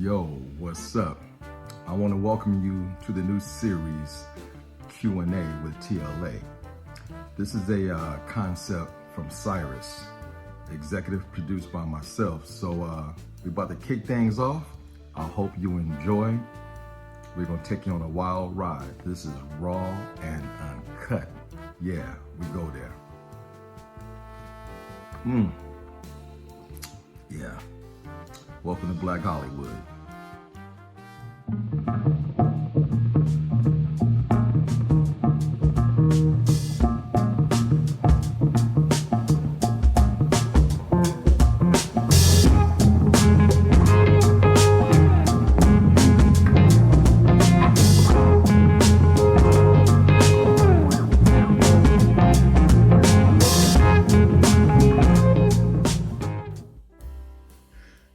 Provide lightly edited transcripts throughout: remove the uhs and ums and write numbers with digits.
Yo, what's up? I want to welcome you to the new series Q&A with TLA. This is a concept from Cyrus, executive produced by myself. So we're about to kick things off. I hope you enjoy. We're going to take you on a wild ride. This is raw and uncut. Yeah, we go there. Yeah. Welcome to Black Hollywood.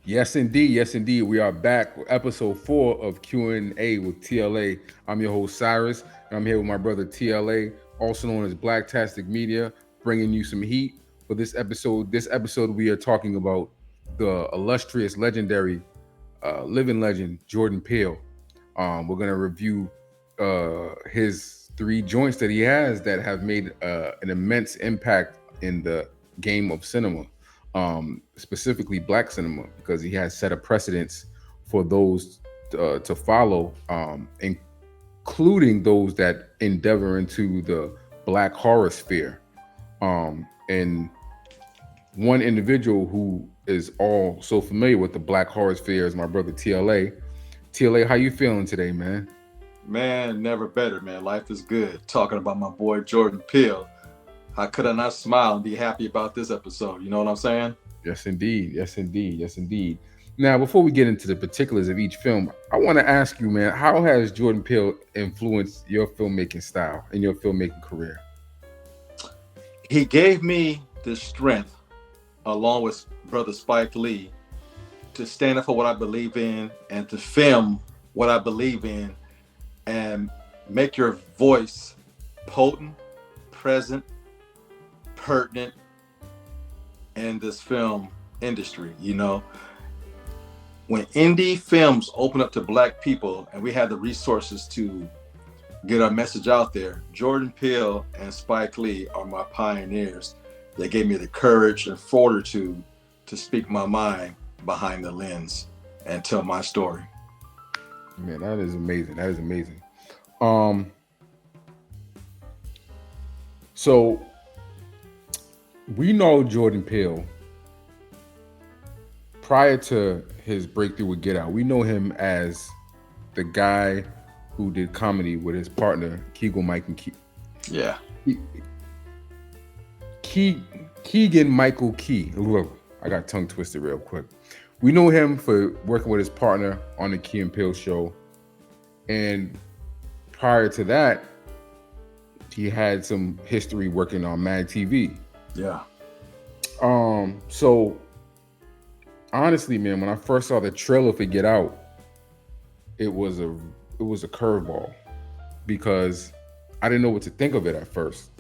Yes, indeed. Yes, indeed. We are back with episode 4 of Q&A with TLA. I'm your host, Cyrus, and I'm here with my brother, TLA, also known as Blacktastic Media, bringing you some heat for this episode. This episode, we are talking about the illustrious, legendary, living legend, Jordan Peele. We're going to review his 3 joints that he has that have made an immense impact in the game of cinema. Specifically black cinema, because he has set a precedence for those to follow, including those that endeavor into the black horror sphere. And one individual who is all so familiar with the black horror sphere is my brother TLA. TLA, how you feeling today, man? Man, never better, man. Life is good. Talking about my boy Jordan Peele. How could I not smile and be happy about this episode? You know what I'm saying? Yes, indeed. Yes, indeed. Yes, indeed. Now, before we get into the particulars of each film, I want to ask you, man, how has Jordan Peele influenced your filmmaking style and your filmmaking career? He gave me the strength, along with brother Spike Lee, to stand up for what I believe in and to film what I believe in and make your voice potent, present, pertinent in this film industry. You know, when indie films open up to black people and we have the resources to get our message out there, Jordan Peele and Spike Lee are my pioneers. They gave me the courage and fortitude to speak my mind behind the lens and tell my story. Man, that is amazing. That is amazing. So we know Jordan Peele prior to his breakthrough with Get Out. We know him as the guy who did comedy with his partner Keegan Michael Key. Yeah. Keegan Michael Key. Look, I got tongue twisted real quick. We know him for working with his partner on the Key and Peele show. And prior to that, he had some history working on Mad TV. Yeah. So honestly, man, when I first saw the trailer for Get Out, it was a curveball because I didn't know what to think of it at first.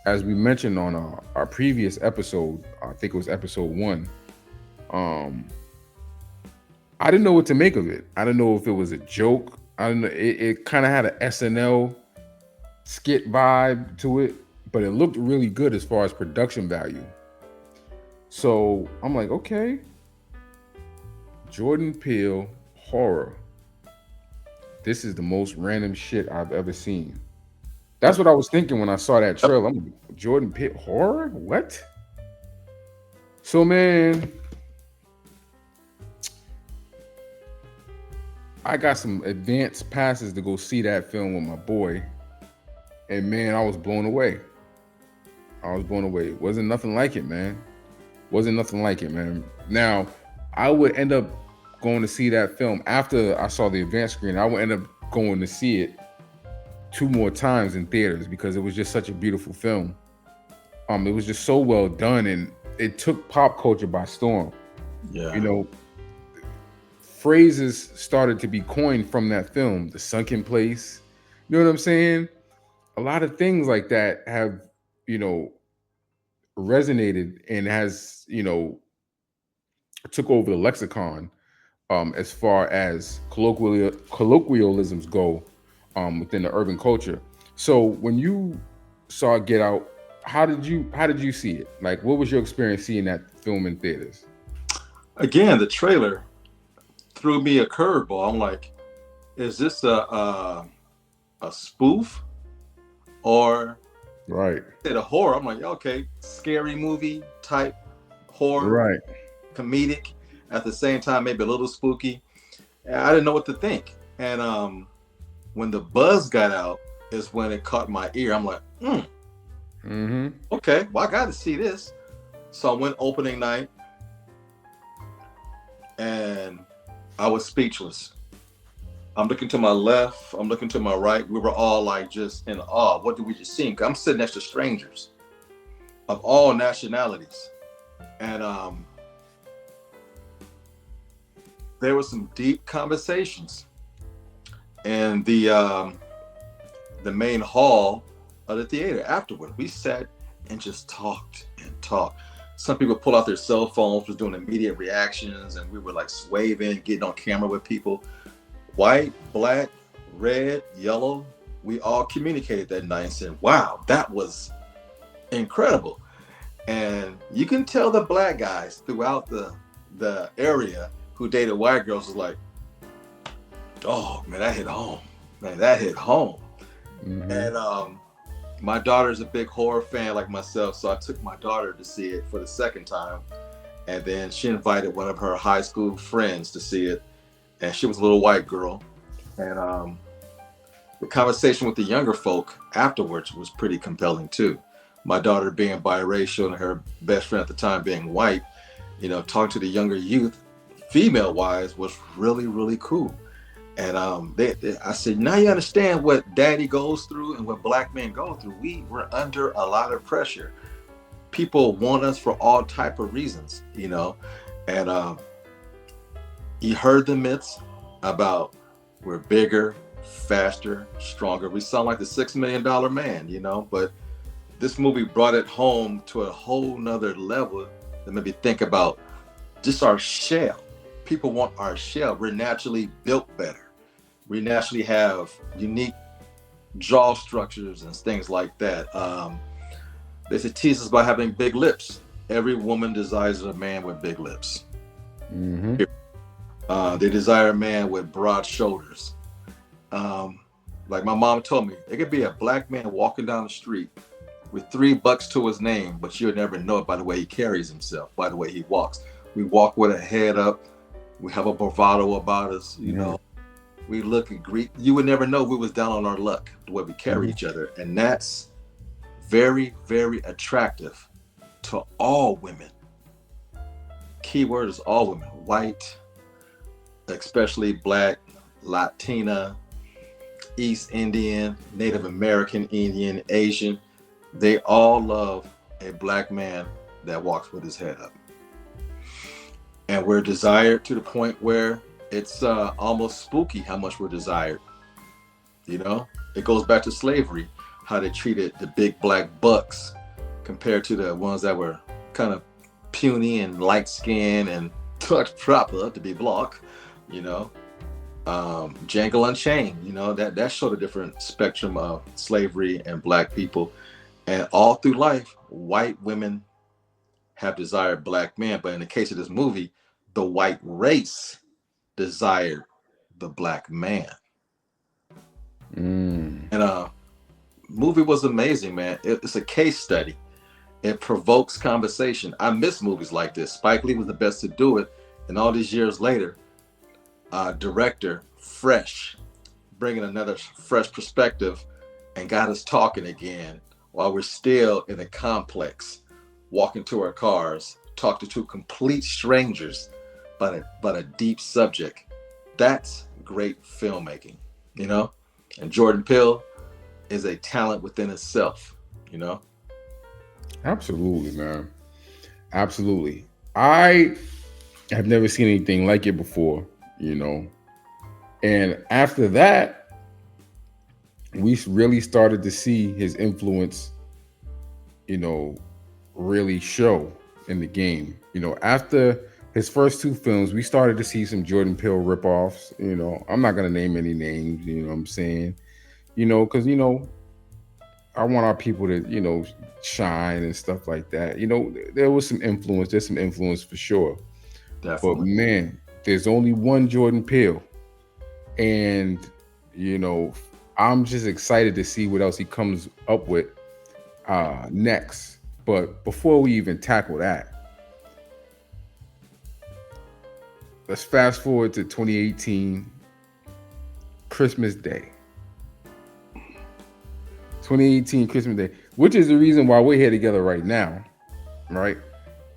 As we mentioned on our previous episode, I think it was episode 1. I didn't know what to make of it. I didn't know if it was a joke. I don't know. It kind of had an SNL skit vibe to it, but it looked really good as far as production value. So I'm like, okay, Jordan Peele horror. This is the most random shit I've ever seen. That's what I was thinking when I saw that trailer. I'm like, Jordan Peele horror? What? So, man, I got some advance passes to go see that film with my boy. And man, I was blown away. Wasn't nothing like it, man. Now, I would end up going to see that film after I saw the advance screen. I would end up going to see it 2 more times in theaters because it was just such a beautiful film. It was just so well done, and it took pop culture by storm. Yeah. You know, phrases started to be coined from that film. The sunken place. You know what I'm saying? A lot of things like that have, resonated and has, took over the lexicon as far as colloquialisms go within the urban culture. So when you saw Get Out, how did you see it? Like, what was your experience seeing that film in theaters? Again, the trailer threw me a curveball. I'm like, is this a spoof or Right, is it a horror? I'm like, okay, scary movie type horror, right. comedic at the same time, maybe a little spooky. And I didn't know what to think. And when the buzz got out, is when it caught my ear. I'm like, Mm-hmm. okay, well, I got to see this. So I went opening night, and I was speechless. I'm looking to my left. I'm looking to my right. We were all like just in awe. What did we just see? I'm sitting next to strangers of all nationalities, and there were some deep conversations in the main hall of the theater. Afterward, we sat and just talked and talked. Some people pulled out their cell phones, was doing immediate reactions, and we were like swaving, getting on camera with people. White, black, red, yellow. We all communicated that night and said, wow, that was incredible. And you can tell the black guys throughout the area who dated white girls was like, oh man, that hit home. Man, that hit home. Mm-hmm. And my daughter's a big horror fan like myself, so I took my daughter to see it for the second time. And then she invited one of her high school friends to see it. And she was a little white girl. And the conversation with the younger folk afterwards was pretty compelling too. My daughter being biracial and her best friend at the time being white, talking to the younger youth, female wise, was really, really cool. And I said, now you understand what daddy goes through and what black men go through. We were under a lot of pressure. People want us for all type of reasons, and he heard the myths about we're bigger, faster, stronger. We sound like the $6 million man, but this movie brought it home to a whole nother level that made me think about just our shell. People want our shell. We're naturally built better. We naturally have unique jaw structures and things like that. They say tease us about having big lips. Every woman desires a man with big lips. Mm-hmm. They desire a man with broad shoulders. Like my mom told me, it could be a black man walking down the street with $3 to his name, but you'll never know it by the way he carries himself, by the way he walks. We walk with a head up. We have a bravado about us, We look and greet. You would never know we was down on our luck, the way we carry each other. And that's very, very attractive to all women. Keyword is all women. White, especially black, Latina, East Indian, Native American, Indian, Asian. They all love a black man that walks with his head up. And we're desired to the point where it's almost spooky how much we're desired. It goes back to slavery, how they treated the big black bucks compared to the ones that were kind of puny and light skinned and touch proper to be block. Django Unchained, that showed a different spectrum of slavery and black people. And all through life, white women have desired black men. But in the case of this movie, the white race desired the black man. And movie was amazing, man. It's a case study. It provokes conversation. I miss movies like this. Spike Lee was the best to do it. And all these years later, director, fresh, bringing another fresh perspective and got us talking again while we're still in a complex, walking to our cars, talking to two complete strangers, but a deep subject. That's great filmmaking, And Jordan Peele is a talent within itself, Absolutely, man. Absolutely. I have never seen anything like it before, And after that, we really started to see his influence, really show in the game. After his first two films, we started to see some Jordan Peele ripoffs. You know, I'm not gonna name any names. You know what I'm saying? You know, because I want our people to shine and stuff like that. You know, there was some influence. There's some influence for sure. But Definitely. man, there's only one Jordan Peele, and you know, I'm just excited to see what else he comes up with next. But before we even tackle that, let's fast forward to 2018, Christmas Day. 2018 Christmas Day, which is the reason why we're here together right now, right?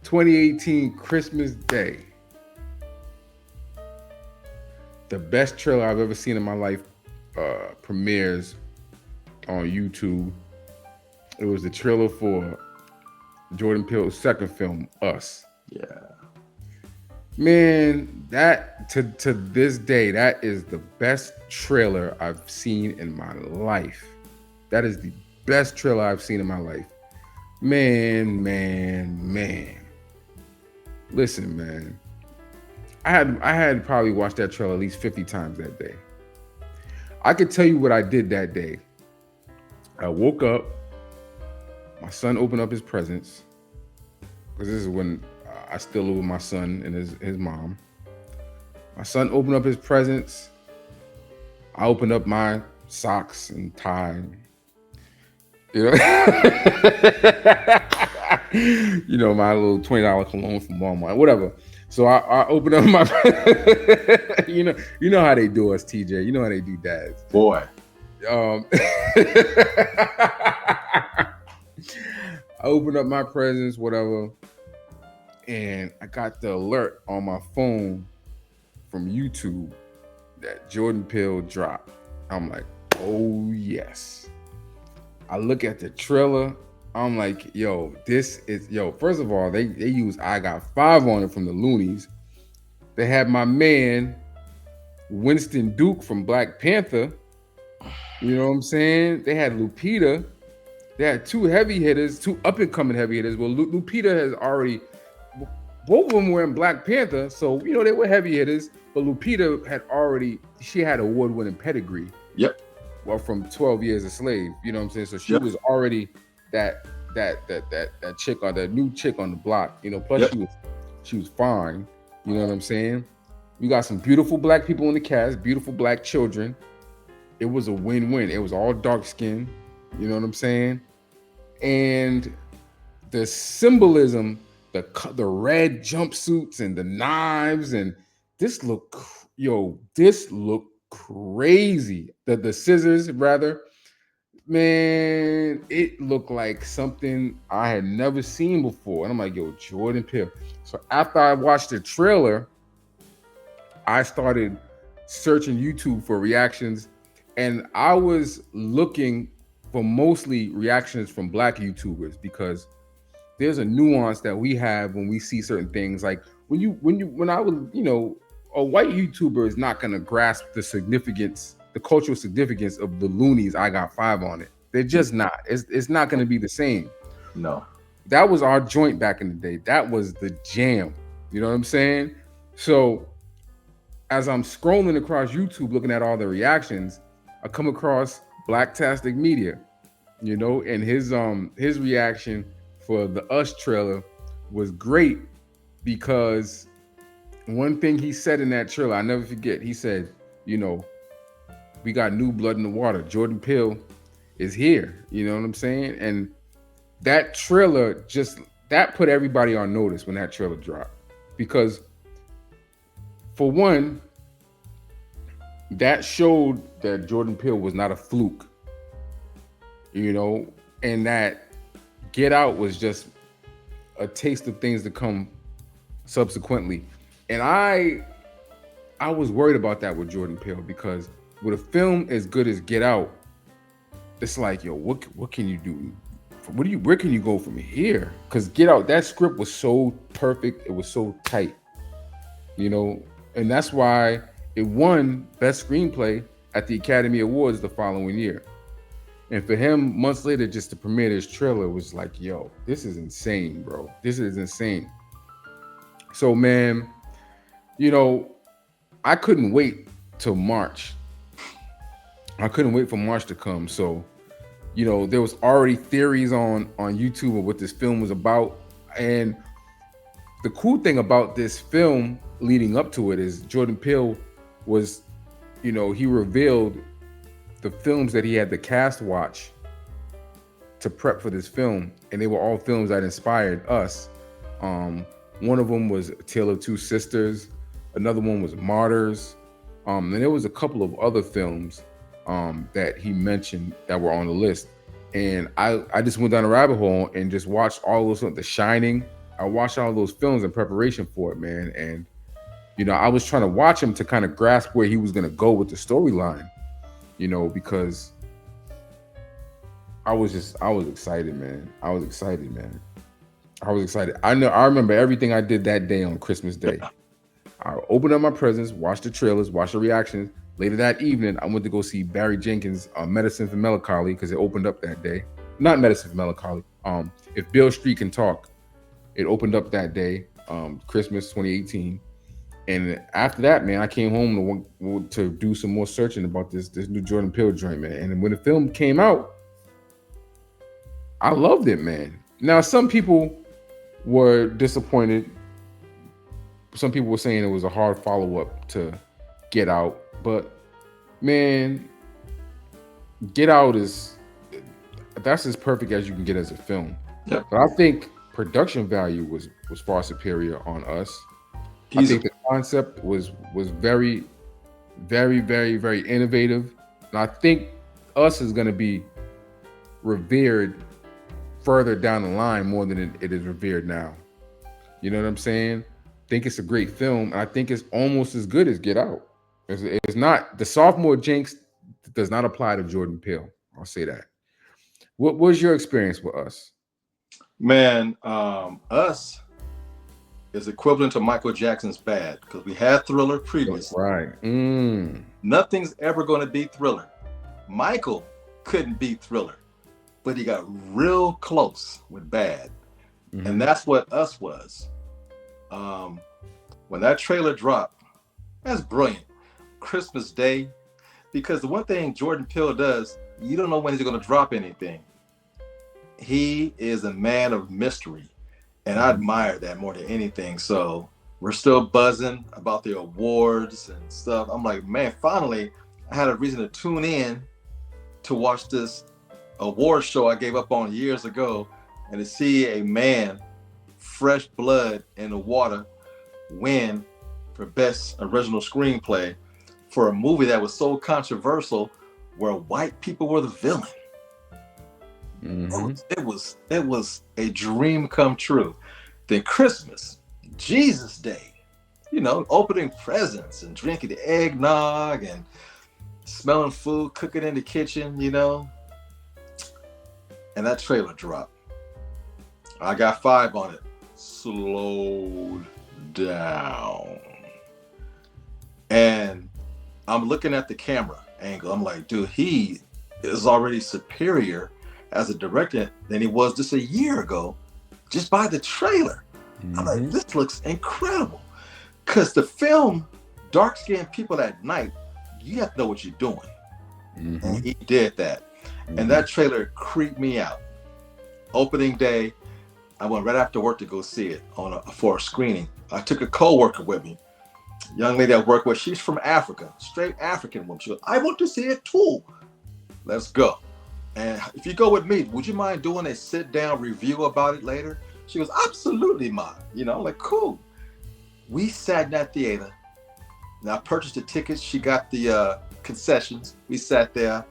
2018 Christmas Day. The best trailer I've ever seen in my life premieres on YouTube. It was the trailer for Jordan Peele's second film, Us. Yeah. Man, that to this day, that is the best trailer I've seen in my life. That is the best trailer I've seen in my life. Man. Listen, man. I had probably watched that trailer at least 50 times that day. I could tell you what I did that day. I woke up. My son opened up his presents. Because this is when I still live with my son and his mom. My son opened up his presents. I opened up my socks and tie. You know, my little $20 cologne from Walmart, whatever. So I opened up my, you know how they do us, TJ. You know how they do dads. Boy. I opened up my presents, whatever, and I got the alert on my phone from YouTube that Jordan Peele dropped. I'm like, oh yes. I look at the trailer. I'm like, first of all, they use I Got Five on it from the Loonies. They had my man, Winston Duke from Black Panther. You know what I'm saying? They had Lupita. They had two heavy hitters, two up-and-coming heavy hitters. Well, Lupita has already, both of them were in Black Panther, so, they were heavy hitters, but Lupita she had award-winning pedigree. Yep. Well, from 12 Years a Slave, you know what I'm saying? So she was already that chick, or the new chick on the block, plus she was fine, you know what I'm saying? We got some beautiful black people in the cast, beautiful black children. It was a win-win. It was all dark skin, you know what I'm saying? And the symbolism, the red jumpsuits and the knives, and this looked crazy. The scissors, rather, man, it looked like something I had never seen before. And I'm like, Jordan Peele. So after I watched the trailer, I started searching YouTube for reactions, and I was looking for mostly reactions from black YouTubers, because there's a nuance that we have when we see certain things. Like when I was, a white YouTuber is not going to grasp the cultural significance of the Loonies I Got Five on it. They're just not. It's not going to be the same. No. That was our joint back in the day. That was the jam. You know what I'm saying? So as I'm scrolling across YouTube looking at all the reactions, I come across Blacktastic Media, and his reaction for the Us trailer was great, because one thing he said in that trailer, I never forget, he said, we got new blood in the water. Jordan Peele is here. You know what I'm saying? And that trailer that put everybody on notice when that trailer dropped. Because for one, that showed that Jordan Peele was not a fluke. And that Get Out was just a taste of things to come subsequently. And I was worried about that with Jordan Peele, because with a film as good as Get Out, it's like, what can you do? Where can you go from here? Because Get Out, that script was so perfect, it was so tight, and that's why it won Best Screenplay at the Academy Awards the following year. And for him, months later, just to premiere this trailer was like, this is insane, bro. This is insane. So, man, you know, I couldn't wait till March. I couldn't wait for March to come. So, there was already theories on YouTube of what this film was about. And the cool thing about this film leading up to it is Jordan Peele was, he revealed the films that he had the cast watch to prep for this film, and they were all films that inspired us. One of them was A Tale of Two Sisters. Another one was Martyrs. And there was a couple of other films that he mentioned that were on the list. And I just went down a rabbit hole and just watched all those films. The Shining. I watched all those films in preparation for it, man. And I was trying to watch him to kind of grasp where he was going to go with the storyline. Because I was excited, man. I was excited. I remember everything I did that day on Christmas Day. I opened up my presents, watched the trailers, watched the reactions. Later that evening, I went to go see Barry Jenkins' Medicine for Melancholy because it opened up that day. Not Medicine for Melancholy. If Beale Street Can Talk, it opened up that day, Christmas 2018. And after that, man, I came home to do some more searching about this new Jordan Peele joint, man. And when the film came out, I loved it, man. Now, some people were disappointed. Some people were saying it was a hard follow-up to Get Out. But, man, Get Out that's as perfect as you can get as a film. Yep. But I think production value was far superior on Us. I think the concept was very, very, very, very innovative. And I think Us is going to be revered further down the line more than it is revered now. You know what I'm saying? I think it's a great film, and I think it's almost as good as Get Out. It's not, the sophomore jinx does not apply to Jordan Peele. I'll say that. What was your experience with Us? Man, Us is equivalent to Michael Jackson's Bad, because we had Thriller previously. That's right. Nothing's ever going to beat Thriller. Michael couldn't beat Thriller, but he got real close with Bad. Mm-hmm. And that's what Us was. When that trailer dropped, that's brilliant. Christmas Day, because the one thing Jordan Peele does, you don't know when he's going to drop anything. He is a man of mystery, and I admire that more than anything. So we're still buzzing about the awards and stuff. I'm like, man, finally I had a reason to tune in to watch this award show I gave up on years ago, and to see a man, fresh blood in the water, win for Best Original Screenplay for a movie that was so controversial, where white people were the villain. Mm-hmm. It was a dream come true. Then Christmas, Jesus Day, opening presents and drinking the eggnog and smelling food, cooking in the kitchen, And that trailer dropped. I got 5 on it. Slowed down. And I'm looking at the camera angle. I'm like, dude, he is already superior as a director than he was just a year ago, just by the trailer. Mm-hmm. I'm like, this looks incredible. Because the film, dark-skinned people at night, you have to know what you're doing. Mm-hmm. And he did that. Mm-hmm. And that trailer creeped me out. Opening day, I went right after work to go see it for a screening. I took a co-worker with me. Young lady I work with, she's from Africa, straight African woman. She goes, I want to see it too. Let's go. And if you go with me, would you mind doing a sit-down review about it later? She goes, absolutely, Ma. I'm like, cool. We sat in that theater. And I purchased the tickets. She got the concessions. We sat there.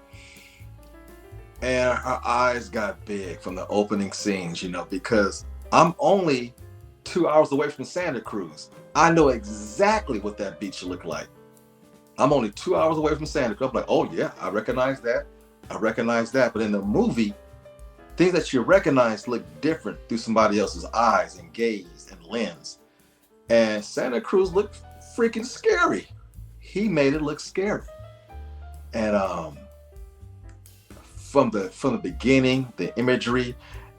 And her eyes got big from the opening scenes, because I'm only 2 hours away from Santa Cruz. I know exactly what that beach looked like. I'm only 2 hours away from Santa Cruz. I'm like, oh yeah, I recognize that. But in the movie, things that you recognize look different through somebody else's eyes and gaze and lens. And Santa Cruz looked freaking scary. He made it look scary. And from the beginning, the imagery,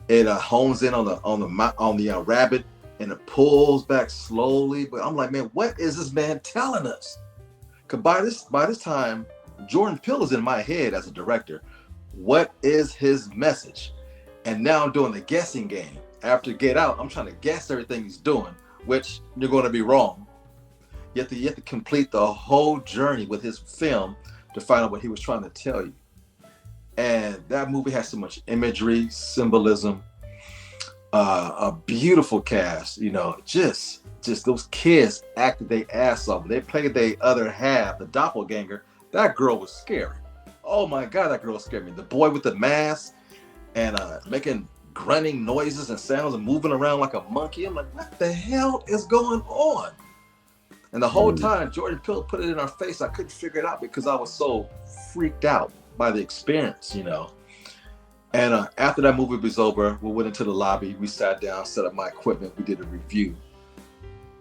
it hones in on the rabbit and it pulls back slowly. But I'm like, man, what is this man telling us? Because by this time, Jordan Peele is in my head as a director. What is his message? And now I'm doing the guessing game. After Get Out, I'm trying to guess everything he's doing, which you're going to be wrong. You have to complete the whole journey with his film to find out what he was trying to tell you. And that movie has so much imagery, symbolism, a beautiful cast. You know, just those kids acted their ass off. They played their other half, the doppelganger. That girl was scary. Oh my God, that girl scared me. The boy with the mask and making grunting noises and sounds and moving around like a monkey. I'm like, what the hell is going on? And the whole time, Jordan Peele put it in our face. I couldn't figure it out because I was so freaked out by the experience, you know. And after that movie was over, we went into the lobby. We sat down, set up my equipment. We did a review.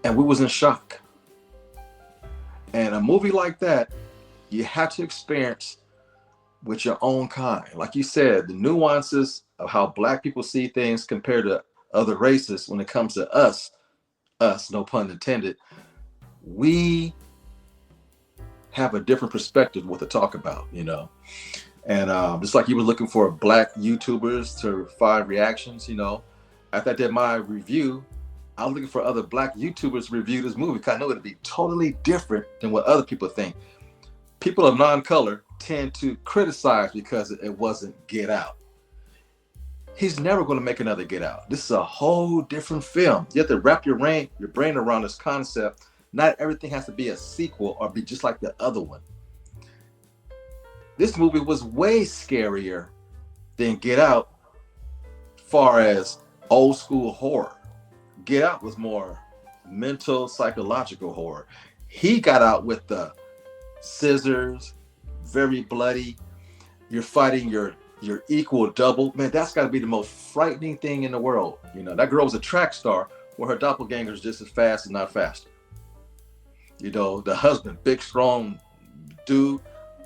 And we was in shock. And a movie like that, you have to experience with your own kind. Like you said, the nuances of how Black people see things compared to other races when it comes to us, no pun intended, we have a different perspective what to talk about, you know. And just like you were looking for Black YouTubers to find reactions, you know, after I did my review, I was looking for other Black YouTubers to review this movie because I know it'd be totally different than what other people think. People of non-color tend to criticize because it wasn't Get Out. He's never going to make another Get Out. This is a whole different film. You have to wrap your brain around this concept. Not everything has to be a sequel or be just like the other one. This movie was way scarier than Get Out far as old school horror. Get Out was more mental, psychological horror. He got out with the scissors, very bloody. You're fighting your equal double. Man, that's got to be the most frightening thing in the world. You know, that girl was a track star where her doppelganger is just as fast and not faster. You know, the husband, big, strong dude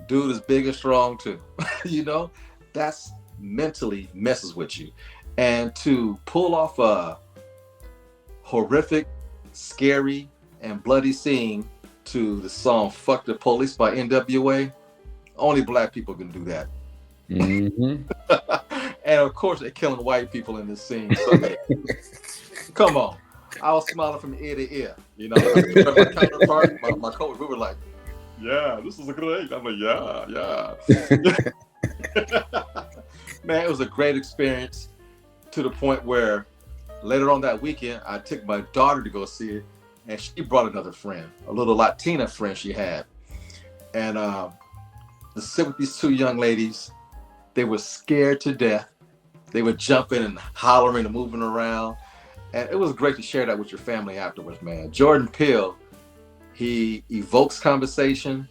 is big and strong too. You know, that's mentally messes with you. And to pull off a horrific, scary, and bloody scene to the song Fuck the Police by NWA, only Black people can do that. Mm-hmm. And of course, they're killing white people in this scene. So, come on. I was smiling from ear to ear. You know, my counterpart, my coach, we were like, yeah, this is a great. I'm like, yeah. Man, it was a great experience to the point where later on that weekend, I took my daughter to go see it, and she brought another friend, a little Latina friend she had. And to sit with these two young ladies, they were scared to death. They were jumping and hollering and moving around. And it was great to share that with your family afterwards, man. Jordan Peele, he evokes conversation.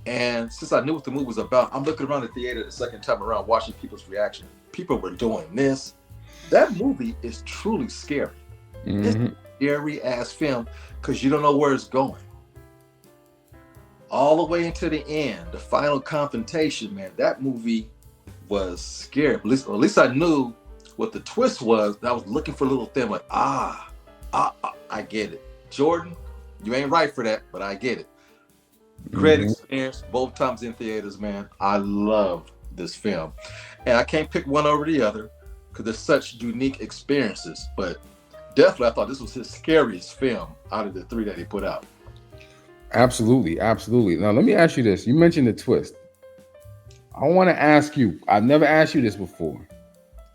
And since I knew what the movie was about, I'm looking around the theater the second time around, watching people's reaction. People were doing this. That movie is truly scary. Mm-hmm. It's a scary ass film because you don't know where it's going. All the way into the end, the final confrontation, man, that movie was scary. At least I knew what the twist was. I was looking for a little thing like, I get it. Jordan, you ain't right for that, but I get it. Great experience, both times in theaters, man. I love this film. And I can't pick one over the other because there's such unique experiences. But definitely, I thought this was his scariest film out of the three that he put out. Absolutely. Now, let me ask you this. You mentioned the twist. I want to ask you, I've never asked you this before.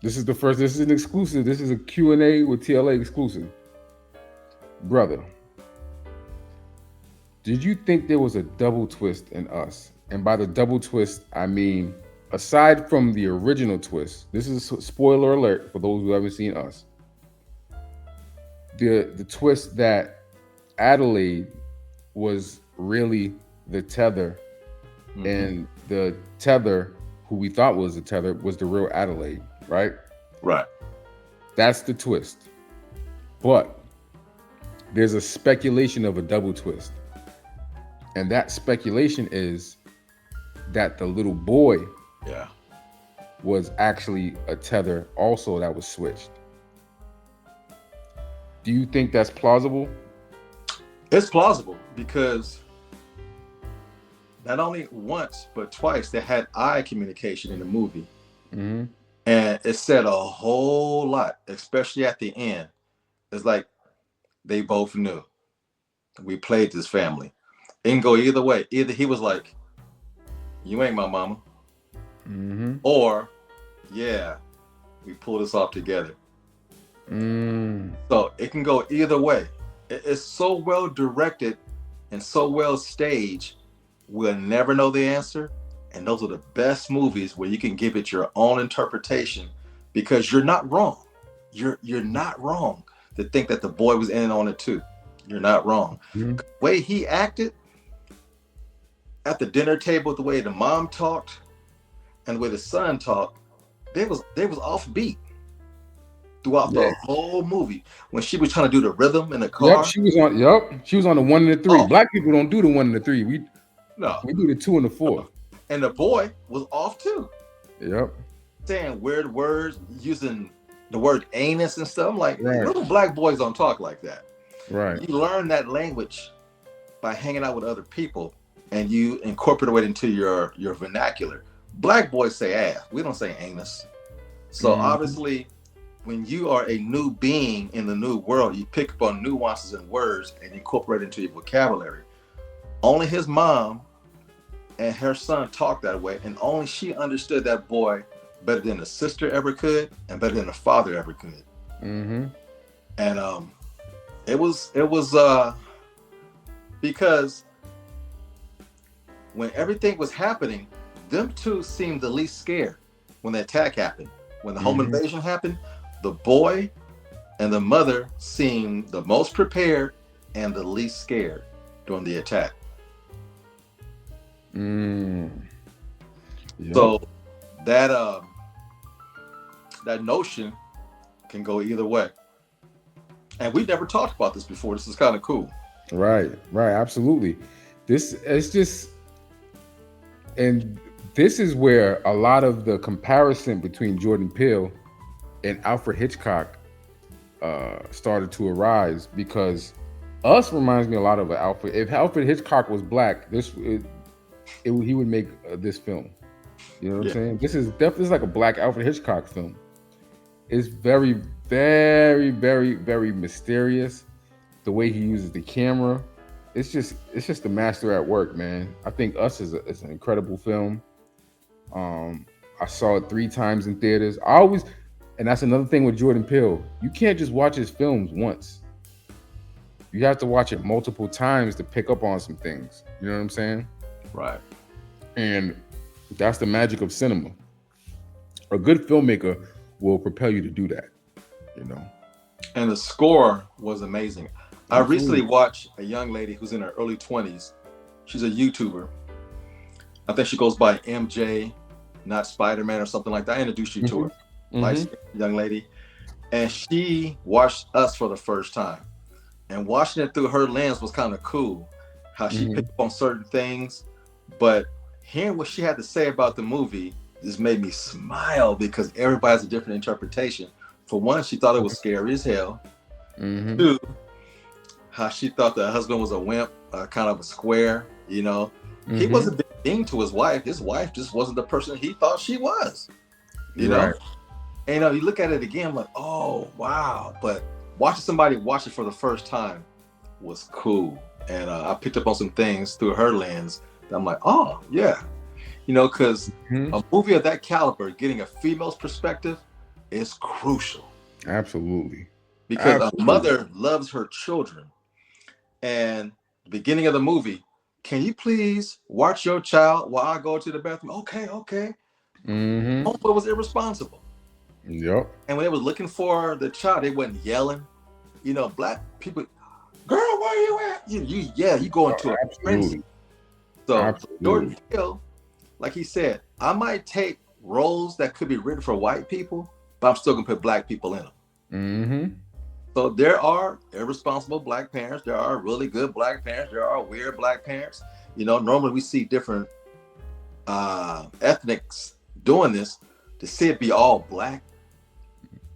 This is an exclusive. This is a Q&A with TLA exclusive. Brother, did you think there was a double twist in Us? And by the double twist, I mean, aside from the original twist, this is a spoiler alert for those who haven't seen Us. The twist that Adelaide was really the tether, and the tether, who we thought was the tether, was the real Adelaide, right? Right. That's the twist. But there's a speculation of a double twist. And that speculation is that the little boy was actually a tether also that was switched. Do you think that's plausible? It's plausible because not only once but twice they had eye communication in the movie, Mm-hmm. and it said a whole lot, especially at the end. It's like they both knew we played this family. It can go either way. Either he was like, "You ain't my mama," Mm-hmm. or "Yeah, we pulled this off together." Mm. So it can go either way. It's so well directed and so well staged. We'll never know the answer. And those are the best movies where you can give it your own interpretation because you're not wrong. You're not wrong to think that the boy was in on it too. You're not wrong. Mm-hmm. The way he acted at the dinner table, the way the mom talked, and the way the son talked, they was offbeat throughout Yeah. the whole movie. When she was trying to do the rhythm in the Yep. car, She was on. Yep. She was on the 1 and the 3. Oh. Black people don't do the 1 and the 3. We no, do the 2 and the 4. and the boy was off too, Yep. saying weird words, using the word anus and stuff. I'm like, Right. little black boys don't talk like that. Right. You learn that language by hanging out with other people, and you incorporate it into your vernacular. Black boys say ass. We don't say anus. So Mhm. obviously, when you are a new being in the new world, you pick up on nuances and words and incorporate it into your vocabulary. Only his mom and her son talked that way, and only she understood that boy better than a sister ever could, and better than a father ever could. Mm-hmm. And it was because when everything was happening, them two seemed the least scared when the attack happened. When the home Mhm. invasion happened, the boy and the mother seemed the most prepared and the least scared during the attack. Mm. Yep. So that notion can go either way. And we never talked about this before. This is kind of cool. Right, absolutely. It's just, and this is where a lot of the comparison between Jordan Peele and Alfred Hitchcock started to arise, because Us reminds me a lot of Alfred. If Alfred Hitchcock was black, he would make this film. You know what I'm saying? This is definitely like a black Alfred Hitchcock film. It's very, very, very, very mysterious. The way he uses the camera, it's just the master at work, man. I think Us is an incredible film. I saw it 3 times in theaters. And that's another thing with Jordan Peele. You can't just watch his films once. You have to watch it multiple times to pick up on some things. You know what I'm saying? Right. And that's the magic of cinema. A good filmmaker will propel you to do that, you know. And the score was amazing. I Absolutely. recently watched a young lady who's in her early 20s. She's a YouTuber. I think she goes by MJ, not Spider-Man or something like that. I introduced you to her. Nice young lady. And she watched Us for the first time. And watching it through her lens was kind of cool. How she picked up on certain things. But hearing what she had to say about the movie just made me smile, because everybody has a different interpretation. For one, she thought it was scary as hell. Mm-hmm. 2, how she thought the husband was a wimp, kind of a square, you know. He wasn't being to his wife. His wife just wasn't the person he thought she was, you know. And, you know, you look at it again, like, oh, wow. But watching somebody watch it for the first time was cool. And I picked up on some things through her lens that I'm like, oh, yeah. You know, because a movie of that caliber, getting a female's perspective is crucial. Absolutely. Because a mother loves her children. And the beginning of the movie, can you please watch your child while I go to the bathroom? Okay. Homeboy was irresponsible. Yep. And when they were looking for the child, they wasn't yelling. You know, black people, girl, where you at? You go into a frenzy. So Jordan Peele, like he said, I might take roles that could be written for white people, but I'm still gonna put black people in them. So there are irresponsible black parents. There are really good black parents. There are weird black parents. You know, normally we see different ethnics doing this. To see it be all black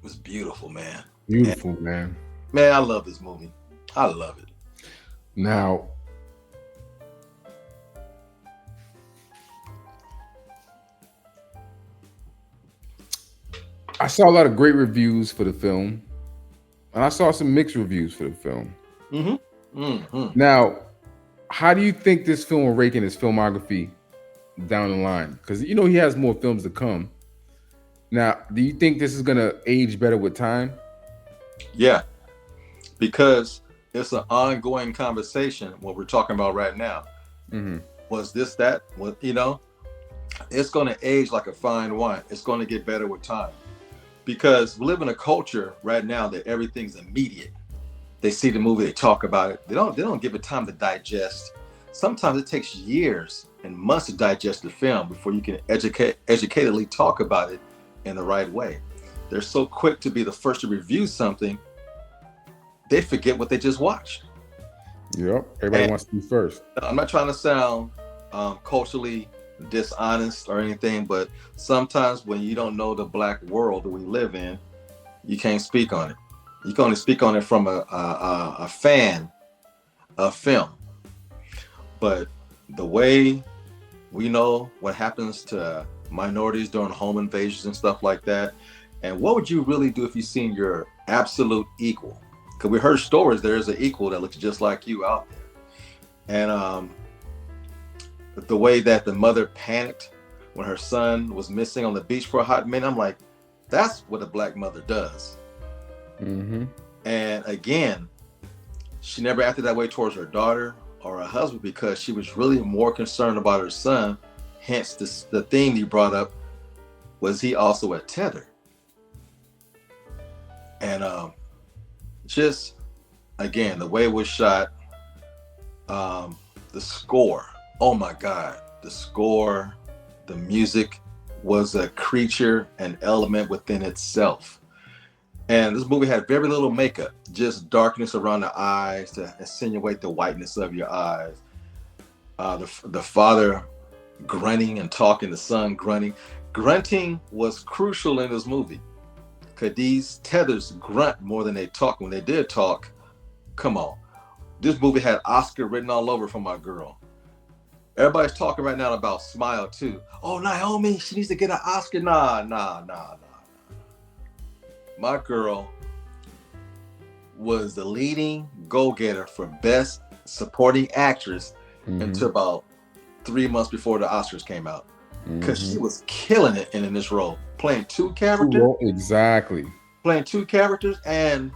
was beautiful, man. Beautiful, man. Man, I love this movie. I love it. Now, I saw a lot of great reviews for the film, and I saw some mixed reviews for the film. Mm-hmm. Mm-hmm. Now, how do you think this film will rank in his filmography down the line? Because you know he has more films to come. Now, do you think this is gonna age better with time? Yeah, because it's an ongoing conversation. What we're talking about right now. Mm-hmm. Was this that? What it's going to age like a fine wine. It's going to get better with time because we live in a culture right now that everything's immediate. They see the movie, they talk about it. They don't give it time to digest. Sometimes it takes years and months to digest the film before you can educatedly talk about it in the right way. They're so quick to be the first to review something, they forget what they just watched. Yep. Everybody wants to be first. I'm not trying to sound culturally dishonest or anything, but sometimes when you don't know the Black world that we live in, you can't speak on it. You can only speak on it from a fan of film. But the way we know what happens to minorities during home invasions and stuff like that, and what would you really do if you seen your absolute equal? Because we heard stories, there's an equal that looks just like you out there. And the way that the mother panicked when her son was missing on the beach for a hot minute, I'm like, that's what a Black mother does. Mm-hmm. And again, she never acted that way towards her daughter or her husband because she was really more concerned about her son. Hence, the theme you brought up, was he also a tether? And just, again, the way it was shot, the score, oh my God, the score, the music was a creature, an element within itself. And this movie had very little makeup, just darkness around the eyes to insinuate the whiteness of your eyes. The father grunting and talking, the son grunting. Grunting was crucial in this movie because these tethers grunt more than they talk. When they did talk, come on. This movie had Oscar written all over for my girl. Everybody's talking right now about Smile 2. Oh, Naomi, she needs to get an Oscar. Nah. My girl was the leading go-getter for Best Supporting Actress until about 3 months before the Oscars came out. Because she was killing it in this role. Playing two characters. Exactly. Playing two characters, and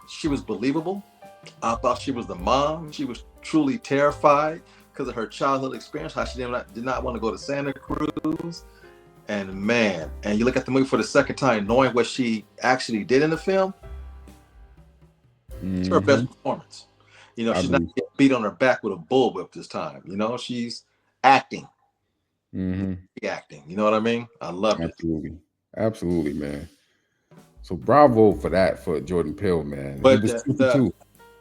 she was believable. I thought she was the mom. She was truly terrified because of her childhood experience, how she did not want to go to Santa Cruz. And man, and you look at the movie for the second time, knowing what she actually did in the film, it's her best performance. You know, she's not getting beat on her back with a bullwhip this time. You know, she's acting. Acting. You know what I mean? I love it. Absolutely, man. So bravo for that, for Jordan Peele, man. But the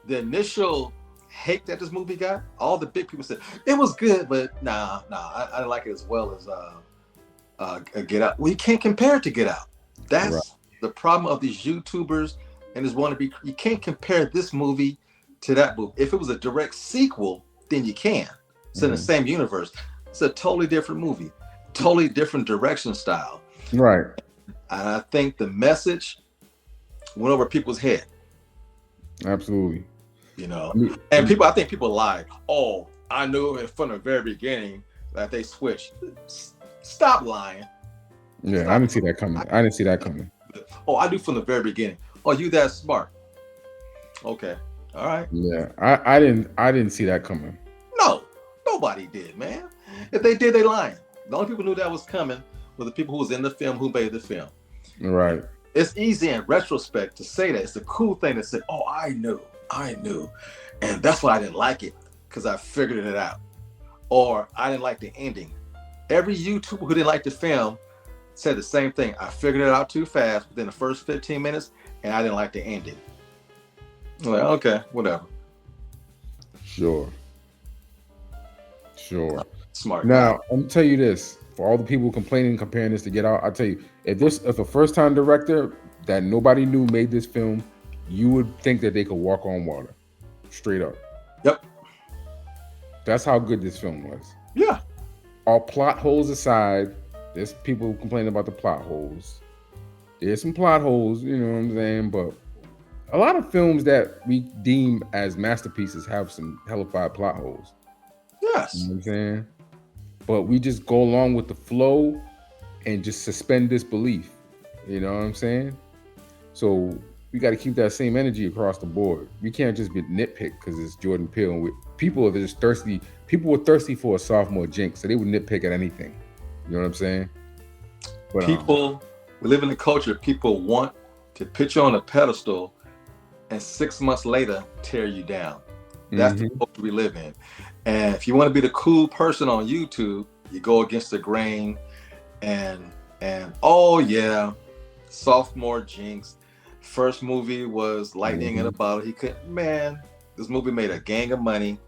initial hate that this movie got, all the big people said it was good, but nah, I didn't like it as well as Get Out. Well, you can't compare it to Get Out. That's the problem of these YouTubers and this wannabe. You can't compare this movie to that movie. If it was a direct sequel, then you can. It's in the same universe. It's a totally different movie, totally different direction style. Right. And I think the message went over people's head. Absolutely. You know, and I think people lied. Oh, I knew it from the very beginning that they switched. Stop lying. Yeah, I didn't see that coming. Oh, I knew from the very beginning. Oh, you that smart. Okay. All right. Yeah, I didn't see that coming. No, nobody did, man. If they did, they lying. The only people who knew that was coming were the people who was in the film, who made the film. Right. It's easy in retrospect to say that. It's a cool thing to say, oh, I knew. And that's why I didn't like it, because I figured it out. Or I didn't like the ending. Every YouTuber who didn't like the film said the same thing. I figured it out too fast within the first 15 minutes, and I didn't like the ending. I'm like, okay, whatever. Sure. Smart. Now, I'm gonna tell you this. For all the people complaining, comparing this to Get Out, I'll tell you, if a first-time director that nobody knew made this film, you would think that they could walk on water, straight up. Yep. That's how good this film was. Yeah. All plot holes aside, there's people complaining about the plot holes. There's some plot holes, you know what I'm saying? But a lot of films that we deem as masterpieces have some hellified plot holes. Yes. You know what I'm saying? But we just go along with the flow and just suspend disbelief. You know what I'm saying? So we got to keep that same energy across the board. We can't just be nitpick because it's Jordan Peele. And people are just thirsty. People were thirsty for a sophomore jinx, so they would nitpick at anything. You know what I'm saying? But, people, we live in a culture, people want to put you on a pedestal and 6 months later tear you down. That's the culture we live in. And if you want to be the cool person on YouTube, you go against the grain and oh yeah, sophomore jinx. First movie was lightning in a bottle. He couldn't, man, this movie made a gang of money.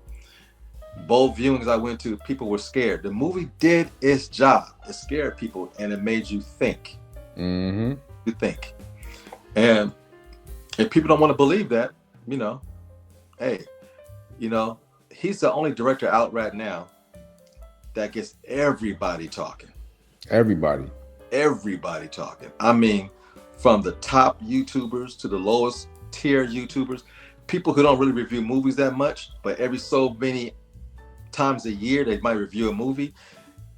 Both viewings I went to, people were scared. The movie did its job. It scared people and it made you think. You think. And if people don't want to believe that, you know, hey, you know, he's the only director out right now that gets everybody talking. Everybody talking. I mean, from the top YouTubers to the lowest tier YouTubers, people who don't really review movies that much, but every so many times a year they might review a movie.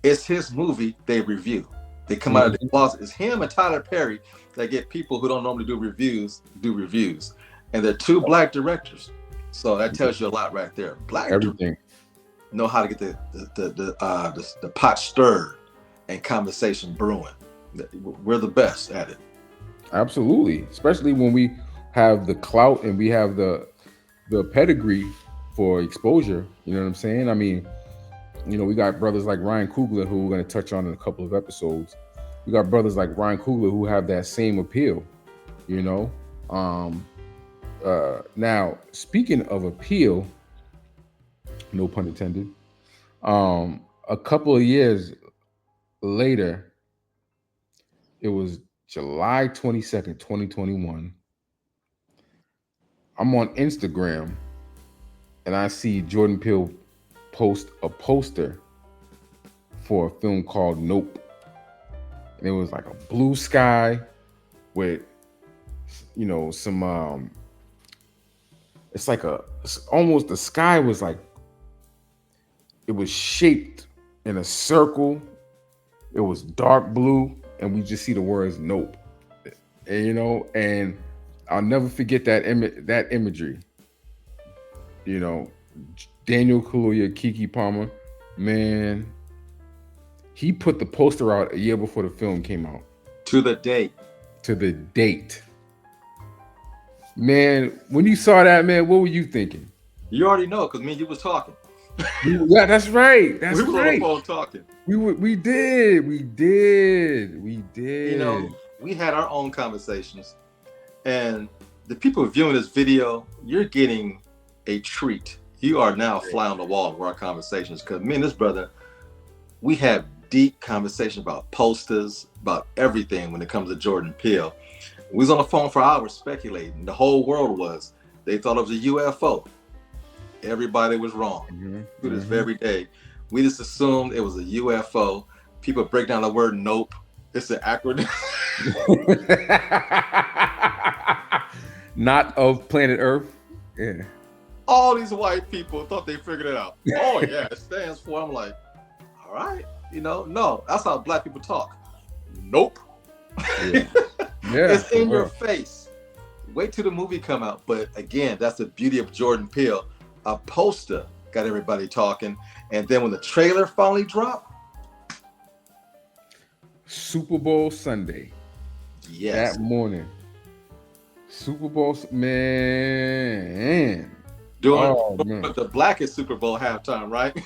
It's his movie they review. They come out of the closet. It's him and Tyler Perry that get people who don't normally do reviews. And they're two black directors. So that tells you a lot right there. Black directors know how to get the pot stirred and conversation brewing. We're the best at it. Absolutely, especially when we have the clout and we have the pedigree for exposure. You know what I'm saying? I mean, you know, we got brothers like Ryan Coogler who we're going to touch on in a couple of episodes. We got brothers like Ryan Coogler who have that same appeal. You know, now speaking of appeal, no pun intended. A couple of years later, it was July 22nd, 2021. I'm on Instagram and I see Jordan Peele post a poster for a film called Nope. And it was like a blue sky with, you know, some, it's like almost the sky was like, it was shaped in a circle. It was dark blue. And we just see the words "Nope," and, you know, and I'll never forget that imagery. You know, Daniel Kaluuya, Keke Palmer, man, he put the poster out a year before the film came out. To the date. Man, when you saw that, man, what were you thinking? You already know, because me and you was talking. Yeah, that's right. That's we were right. on the phone talking. We did. You know, we had our own conversations, and the people viewing this video, you're getting a treat. You are now a fly on the wall of our conversations, because me and this brother, we have deep conversations about posters, about everything when it comes to Jordan Peele. We was on the phone for hours speculating. The whole world was. They thought it was a UFO. Everybody was wrong. To this very day, we just assumed it was a UFO. People break down the word "nope." It's an acronym. Not of planet Earth. Yeah. All these white people thought they figured it out. Oh yeah, it stands for. I'm like, all right, you know, no, that's how black people talk. Nope. Yeah. It's in your face. Wait till the movie come out. But again, that's the beauty of Jordan Peele. A poster got everybody talking, and then when the trailer finally dropped, Super Bowl Sunday, that morning, Super Bowl, man, doing the blackest Super Bowl halftime, right?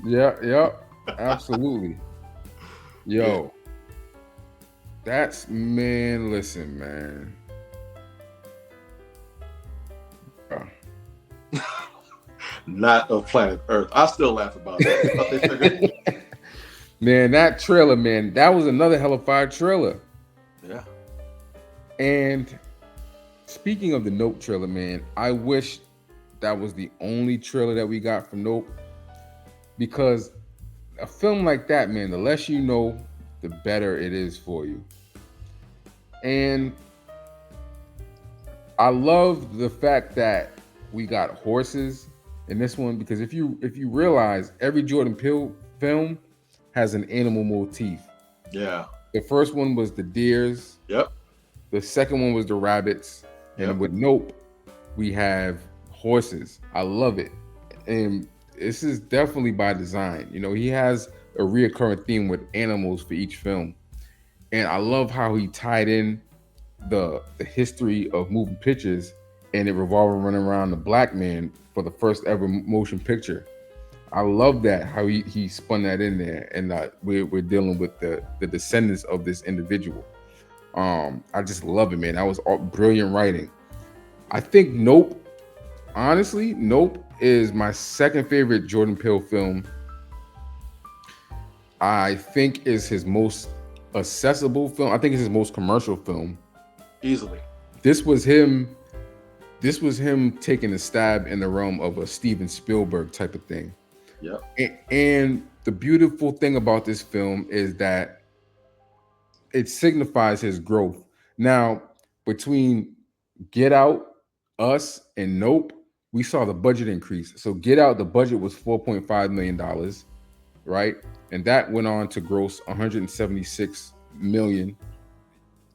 Yeah, absolutely. Yo, that's, man, listen, man. Not of planet Earth. I still laugh about that. Man, that trailer, man, that was another hellified trailer. Yeah. And Speaking of the Nope trailer, man, I wish that was the only trailer that we got for Nope, because a film like that, man, the less you know, the better it is for you. And I love the fact that we got horses in this one, because if you realize every Jordan Peele film has an animal motif. Yeah. The first one was the deers. Yep. The second one was the rabbits. And Yep. with Nope, we have horses. I love it. And this is definitely by design. You know, he has a reoccurring theme with animals for each film. And I love how he tied in the history of moving pictures, and it revolving around the black man for the first ever motion picture. I love that, how he spun that in there, and we're dealing with the descendants of this individual. I just love it, man. That was all brilliant writing. I think Nope, honestly, Nope is my second favorite Jordan Peele film. I think is his most accessible film. I think it's his most commercial film. Easily. This was him taking a stab in the realm of a Steven Spielberg type of thing. Yep. And the beautiful thing about this film is that it signifies his growth. Now, between Get Out, Us, and Nope, we saw the budget increase. So Get Out, the budget was $4.5 million, right? And that went on to gross 176 million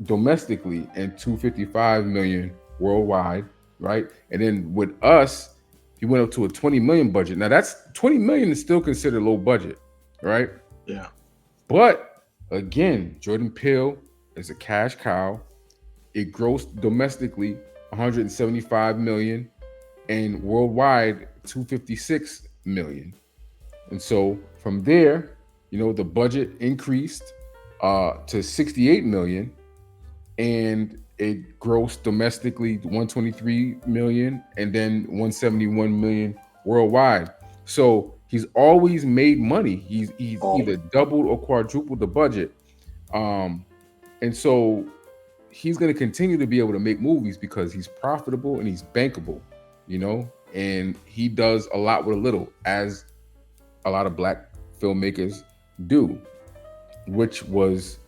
domestically and 255 million worldwide, right? And then with Us, he went up to a 20 million budget. Now that's 20 million is still considered low budget, right? Yeah. But again, Jordan Peele is a cash cow. It grossed domestically 175 million and worldwide 256 million. And so from there, you know, the budget increased to 68 million, and it grossed domestically 123 million and then 171 million worldwide. So he's always made money. He's either doubled or quadrupled the budget. And so he's going to continue to be able to make movies because he's profitable and he's bankable, you know, and he does a lot with a little, as a lot of black filmmakers do, which was,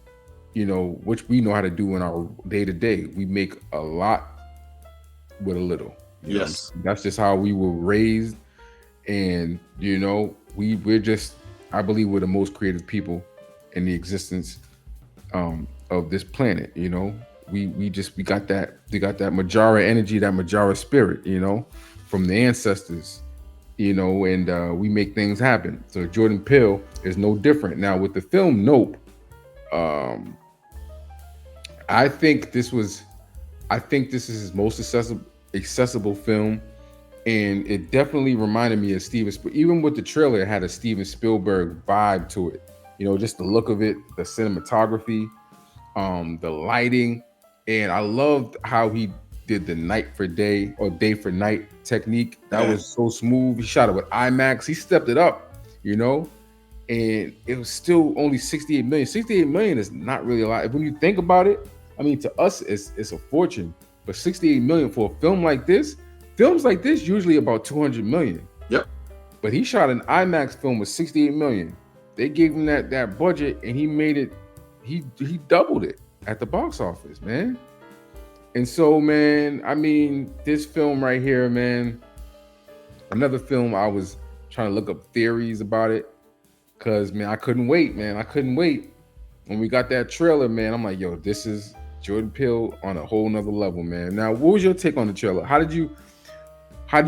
you know, which we know how to do in our day to day. We make a lot with a little. Yes. That's just how we were raised. And, you know, we're just, I believe we're the most creative people in the existence of this planet. You know, we got that Majara energy, that Majara spirit, you know, from the ancestors, you know, and we make things happen. So Jordan Peele is no different. Now with the film Nope, I think this is his most accessible film, and it definitely reminded me of Steven. Even with the trailer, it had a Steven Spielberg vibe to it. You know, just the look of it, the cinematography, the lighting, and I loved how he did the night for day or day for night technique. That was so smooth. He shot it with IMAX. He stepped it up, you know. And it was still only 68 million. 68 million is not really a lot. When you think about it, I mean, to us, it's a fortune. But 68 million for a film like this, films like this usually about 200 million. Yep. But he shot an IMAX film with 68 million. They gave him that budget, and he made it. He doubled it at the box office, man. And so, man, I mean, this film right here, man. Another film, I was trying to look up theories about it. Cause man, I couldn't wait, man. I couldn't wait. When we got that trailer, man, I'm like, yo, this is Jordan Peele on a whole nother level, man. Now, what was your take on the trailer? How did you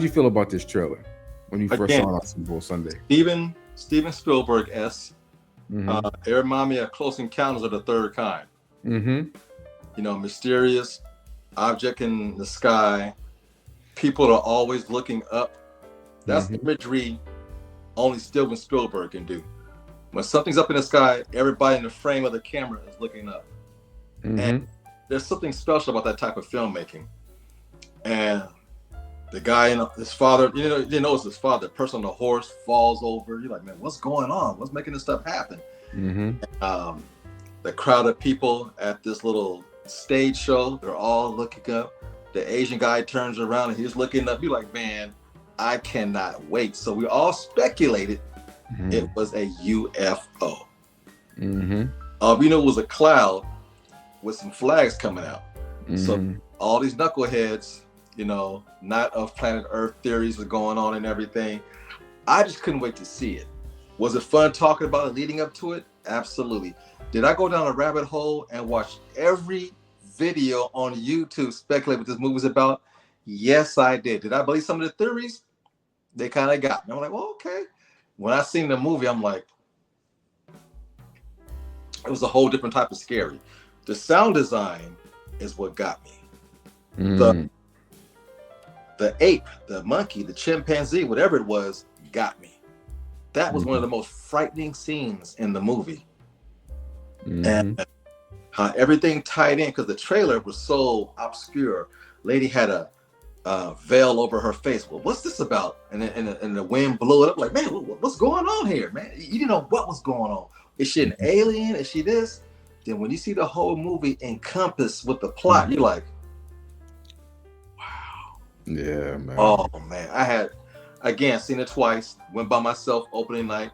feel about this trailer when you first saw it on Super Bowl Sunday? Steven Spielberg-esque. It reminded me of Close Encounters of the Third Kind. Mm-hmm. You know, mysterious object in the sky. People are always looking up. That's imagery only Steven Spielberg can do. When something's up in the sky, everybody in the frame of the camera is looking up. And there's something special about that type of filmmaking. And the guy and his father, you know it's his father, the person on the horse falls over. You're like, man, what's going on? What's making this stuff happen? The crowd of people at this little stage show, they're all looking up. The Asian guy turns around and he's looking up. You're like, man, I cannot wait. So we all speculated it was a UFO. Mm-hmm. We knew it was a cloud with some flags coming out. So Mm-hmm. all these knuckleheads, not of planet Earth theories were going on and everything. I just couldn't wait to see it. Was it fun talking about it leading up to it? Absolutely. Did I go down a rabbit hole and watch every video on YouTube speculate what this movie was about? Yes, I did. Did I believe some of the theories? They kind of got me. I'm like, well, okay. When I seen the movie, I'm like, it was a whole different type of scary. The sound design is what got me. Mm-hmm. The ape, the monkey, the chimpanzee, whatever it was, got me. That was one of the most frightening scenes in the movie. Mm-hmm. And how everything tied in, because the trailer was so obscure. Lady had a veil over her face. Well, what's this about? And the wind blew it up. Like, man, what's going on here, man? You didn't know what was going on. Is she an alien? Is she this? Then when you see the whole movie encompassed with the plot, you're like, wow. Yeah, man. Oh, man. I had, again, seen it twice. Went by myself opening night.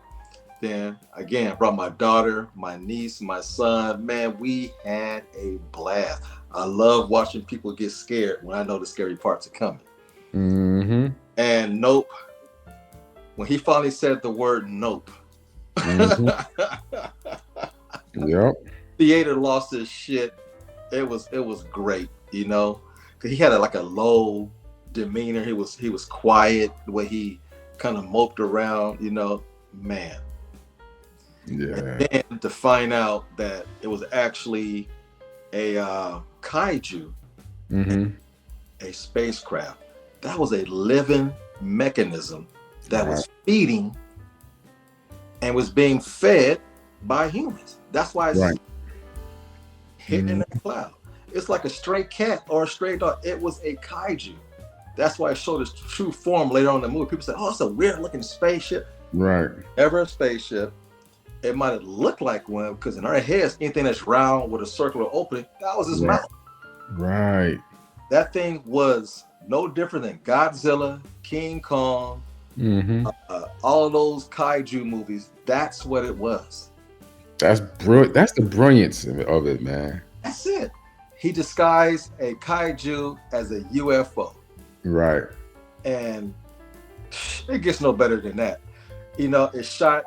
Then, again, brought my daughter, my niece, my son. Man, we had a blast. I love watching people get scared when I know the scary parts are coming. Mm-hmm. And nope. When he finally said the word nope. Mm-hmm. Yep. Theater lost his shit. It was great, because he had a low demeanor. He was quiet the way he kind of moped around, man. Yeah. And then to find out that it was actually a kaiju, Mm-hmm. a spacecraft. That was a living mechanism that was feeding and was being fed by humans. That's why it's hidden in that cloud. It's like a stray cat or a stray dog. It was a kaiju. That's why it showed its true form later on in the movie. People say, oh, it's a weird looking spaceship. Right. Ever a spaceship. It might have looked like one because in our heads, anything that's round with a circular opening, that was his mouth. Right. That thing was no different than Godzilla, King Kong, all of those kaiju movies. That's what it was. That's brilliant. That's the brilliance of it, man. That's it. He disguised a kaiju as a UFO. Right. And it gets no better than that. It's shot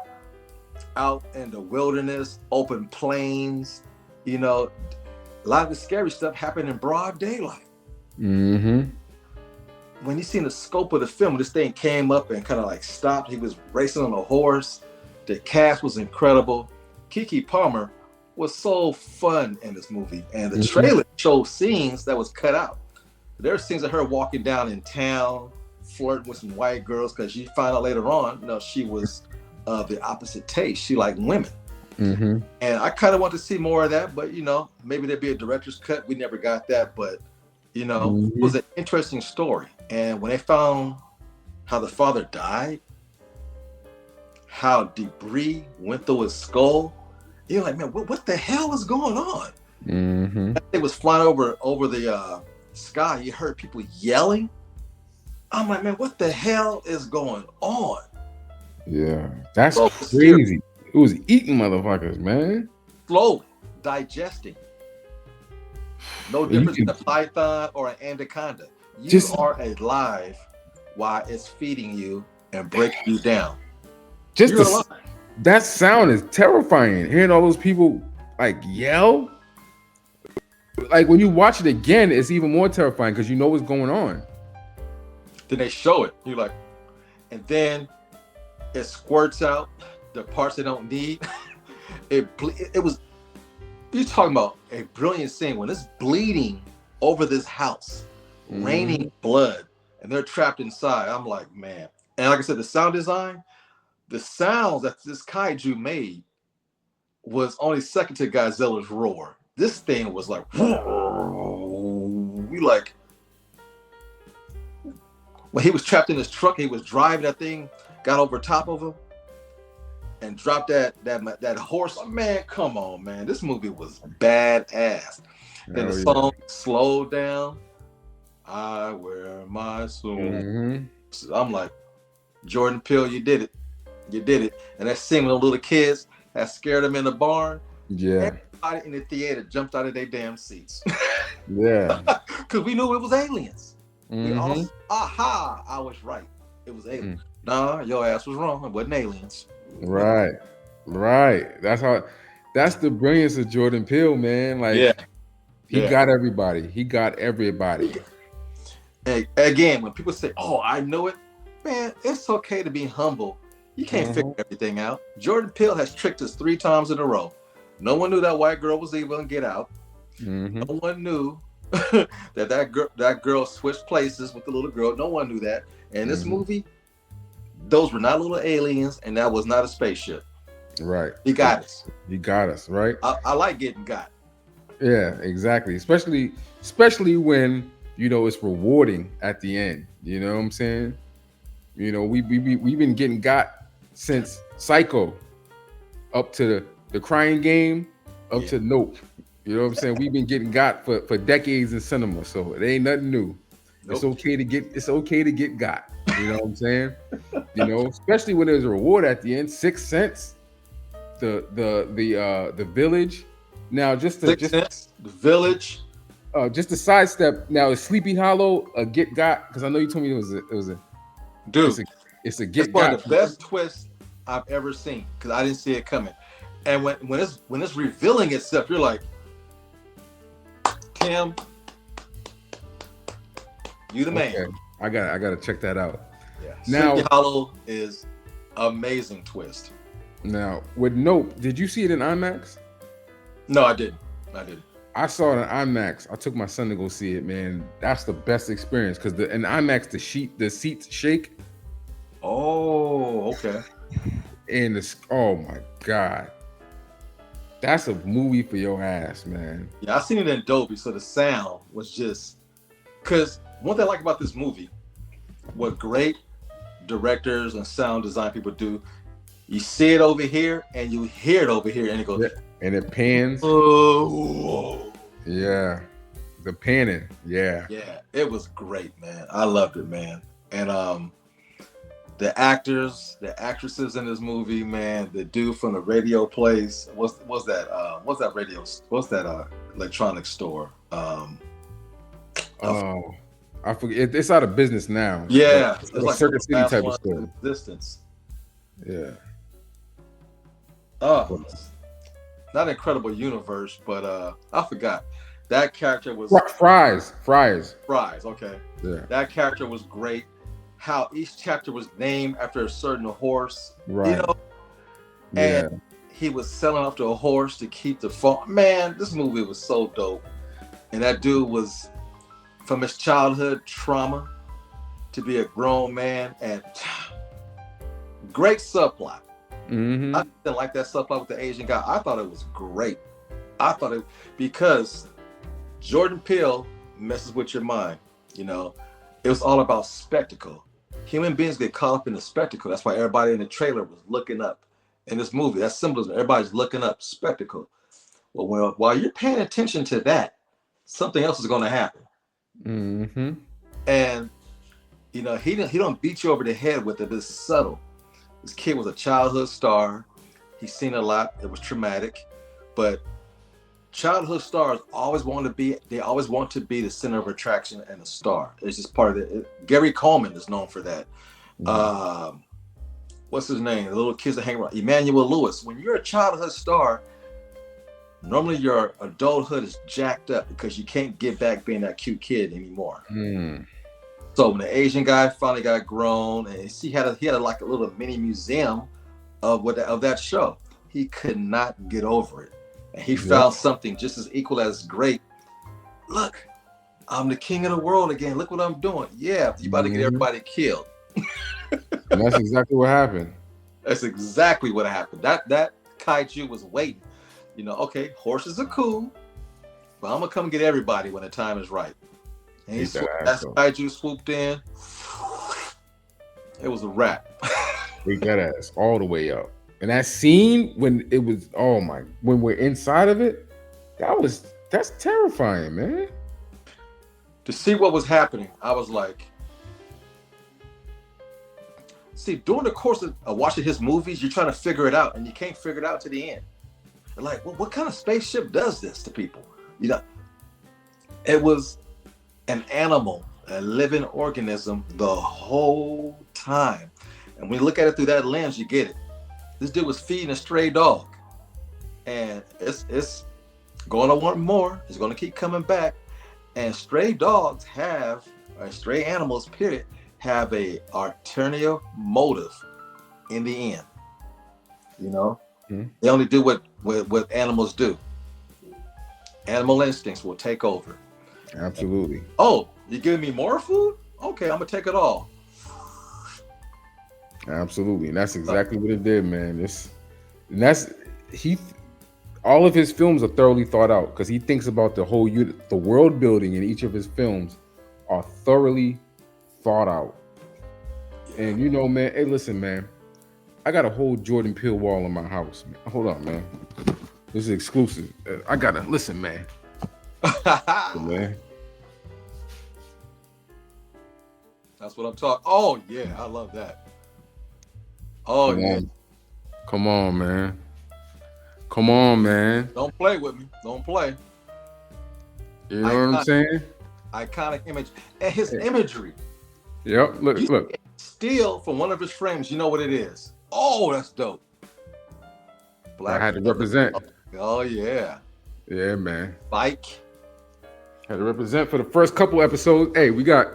out in the wilderness, open plains. A lot of the scary stuff happened in broad daylight. Mm-hmm. When you seen the scope of the film, this thing came up and kind of stopped. He was racing on a horse. The cast was incredible. Keke Palmer was so fun in this movie. And the trailer showed scenes that was cut out. There are scenes of her walking down in town, flirting with some white girls, because you find out later on, she was the opposite taste. She liked women. Mm-hmm. And I kind of want to see more of that, but maybe there'd be a director's cut. We never got that, but it was an interesting story. And when they found how the father died, how debris went through his skull, you're like, man, what the hell is going on? Mm-hmm. It was flying over the sky. You heard people yelling. I'm like, man, what the hell is going on? Yeah, that's so crazy. Scary. It was eating motherfuckers, man. Slowly digesting. No difference than a python or an anaconda. You are alive while it's feeding you and breaking you down. You're alive. That sound is terrifying. Hearing all those people yell. When you watch it again, it's even more terrifying because you know what's going on. Then they show it. You're like, and then it squirts out the parts they don't need. It was. You're talking about a brilliant scene when it's bleeding over this house, raining blood, and they're trapped inside. I'm like, man. And like I said, the sound design, the sounds that this kaiju made was only second to Godzilla's roar. This thing was like, we like, when he was trapped in his truck, he was driving that thing, got over top of him, and dropped that horse. Man, come on, man. This movie was badass. Then the song slowed down. I wear my suit. Mm-hmm. I'm like, Jordan Peele, you did it. You did it. And that scene with the little kids that scared them in the barn. Yeah. Everybody in the theater jumped out of their damn seats. Yeah. Because we knew it was aliens. We all, Mm-hmm. aha, I was right. It was aliens. Nah, your ass was wrong. It wasn't aliens. Right. Right. That's the brilliance of Jordan Peele, man. Yeah. Like he got everybody. He got everybody. And again, when people say, "Oh, I know it," man, it's okay to be humble. You can't figure everything out. Jordan Peele has tricked us 3 times in a row. No one knew that white girl was evil and Get Out. Mm-hmm. No one knew that girl switched places with the little girl. No one knew that. And this movie, those were not little aliens, and that was not a spaceship. Right. He got us. He got us, right? I like getting got. Yeah, exactly. Especially when it's rewarding at the end. You know what I'm saying? We've been getting got since Psycho, up to the Crying Game, up to Nope. You know what I'm saying? We've been getting got for decades in cinema, so it ain't nothing new. Nope. It's okay to get got. You know what I'm saying? Especially when there's a reward at the end. 6 cents. The Village. Now The Village. Just a sidestep. Now is Sleepy Hollow a get got? Because I know you told me it was a dude. It's a get one got. of the best twists I've ever seen because I didn't see it coming. And when it's revealing itself, you're like, Tim, you the man. Okay. I gotta check that out. Yeah. Now, Sleepy Hollow is amazing twist. Now with Nope, did you see it in IMAX? No, I didn't. I saw it in IMAX. I took my son to go see it, man. That's the best experience because in IMAX the seats shake. Oh, okay. And oh my God. That's a movie for your ass, man. Yeah, I seen it in Dolby, so the sound was just because one thing I like about this movie, what great directors and sound design people do, you see it over here and you hear it over here, and it goes, and it pans. Oh, yeah, the panning. Yeah, it was great, man. I loved it, man. And the actors, the actresses in this movie, man. The dude from the radio place. What's that radio? What's that electronic store? I forget. It's out of business now. Yeah, it's like Circuit City type of store. Existence. Yeah. Not Incredible Universe, but I forgot. That character was Fries. Okay. Yeah. That character was great. How each chapter was named after a certain horse. Right. And he was selling up to a horse to keep the farm. Man, this movie was so dope. And that dude was from his childhood trauma to be a grown man, and great subplot. Mm-hmm. I didn't like that subplot with the Asian guy. I thought it was great. Because Jordan Peele messes with your mind. It was all about spectacle. Human beings get caught up in the spectacle. That's why everybody in the trailer was looking up. In this movie, that's symbolism. Everybody's looking up, spectacle. Well, while you're paying attention to that, something else is going to happen. Mm-hmm. And he don't beat you over the head with it. It's subtle. This kid was a childhood star. He's seen a lot. It was traumatic, but childhood stars always want to be the center of attraction and a star. It's just part of it. Gary Coleman is known for that. Mm-hmm. What's his name? The little kids that hang around. Emmanuel Lewis. When you're a childhood star, normally your adulthood is jacked up because you can't get back being that cute kid anymore. Mm. So when the Asian guy finally got grown, and he had like a little mini museum of that show, he could not get over it. And he found something just as equal as great. Look, I'm the king of the world again. Look what I'm doing. Yeah, you about to get everybody killed. And that's exactly what happened. That's exactly what happened. That kaiju was waiting. Okay, horses are cool, but I'm gonna come get everybody when the time is right. And that kaiju swooped in. It was a wrap. Beat that ass all the way up. And that scene when we're inside of it, that's terrifying, man. to see what was happening, I was like, see, during the course of watching his movies, you're trying to figure it out, and you can't figure it out to the end. You're like, well, what kind of spaceship does this to people? You know, it was an animal, a living organism the whole time. And when you look at it through that lens, you get it. This dude was feeding a stray dog, and it's going to want more. It's going to keep coming back. And stray dogs have, or stray animals, period, have a ulterior motive in the end. You know, they only do what animals do. Animal instincts will take over. Absolutely. Oh, you giving me more food? Okay, I'm gonna take it all. Absolutely, and that's exactly what it did, man. All of his films are thoroughly thought out because he thinks about the whole unit, the world building in each of his films are thoroughly thought out. And you know, man, hey, listen, man, I got a whole Jordan Peele wall in my house. Man. Hold on, man. This is exclusive. I gotta listen, man. Man. That's what I'm talking. Oh yeah, I love that. Oh yeah. Come on, man. Come on, man. Don't play with me. Don't play. You know what I'm saying? Iconic image. And his imagery. Yep. Look. Steal from one of his frames. You know what it is. Oh, that's dope. Black. I had to represent. Oh yeah. Yeah, man. Bike. Had to represent for the first couple episodes. Hey, we got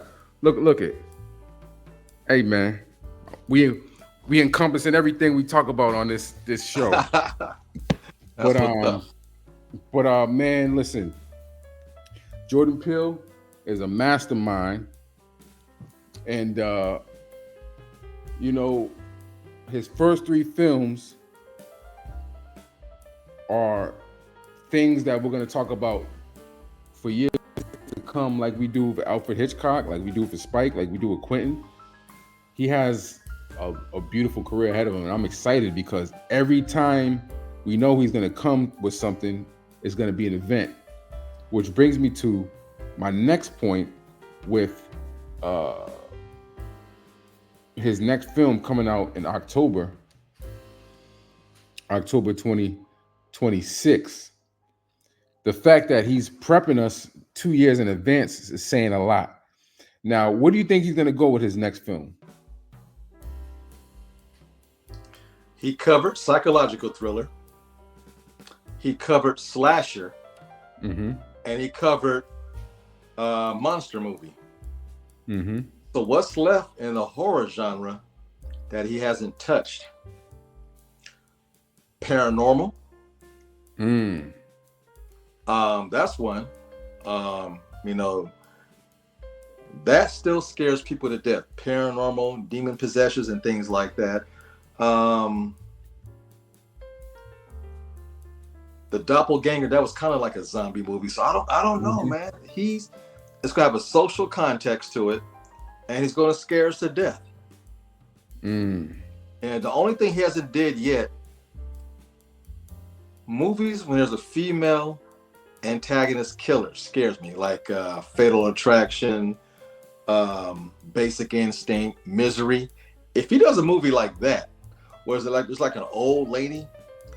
look it. Hey man, we encompassing everything we talk about on this show. but man, listen. Jordan Peele is a mastermind, and you know, his first 3 films are things that we're going to talk about for years to come, like we do for Alfred Hitchcock, like we do for Spike, like we do with Quentin. He has a beautiful career ahead of him, and I'm excited because every time we know he's going to come with something, it's going to be an event. Which brings me to my next point with his next film coming out in October 2026. The fact that he's prepping us 2 years in advance is saying a lot. Now, what do you think he's going to go with his next film? He covered psychological thriller. He covered slasher. And he covered monster movie. So what's left in the horror genre that he hasn't touched? Paranormal. That's one. You know, that still scares people to death. Paranormal, demon possessions, and things like that. The Doppelganger, that was kind of like a zombie movie. So I don't know, man. It's gonna have a social context to it, and he's gonna scare us to death. And the only thing he hasn't did yet, movies when there's a female antagonist killer scares me, like Fatal Attraction, Basic Instinct, Misery. If he does a movie like that, where it's like an old lady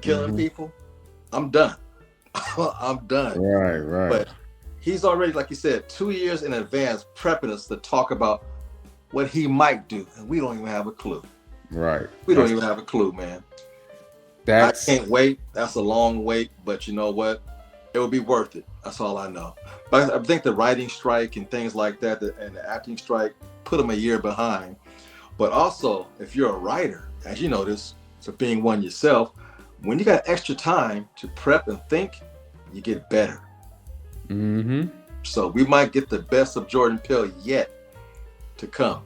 killing people, I'm done. I'm done. Right. But he's already, like you said, 2 years in advance prepping us to talk about what he might do, and we don't even have a clue. Right. We don't even have a clue, man. I can't wait. That's a long wait, but you know what? It will be worth it. That's all I know. But I think the writing strike and things like that, and the acting strike, put them a year behind. But also, if you're a writer, as you know this, so being one yourself, when you got extra time to prep and think, you get better. So we might get the best of Jordan Peele yet to come.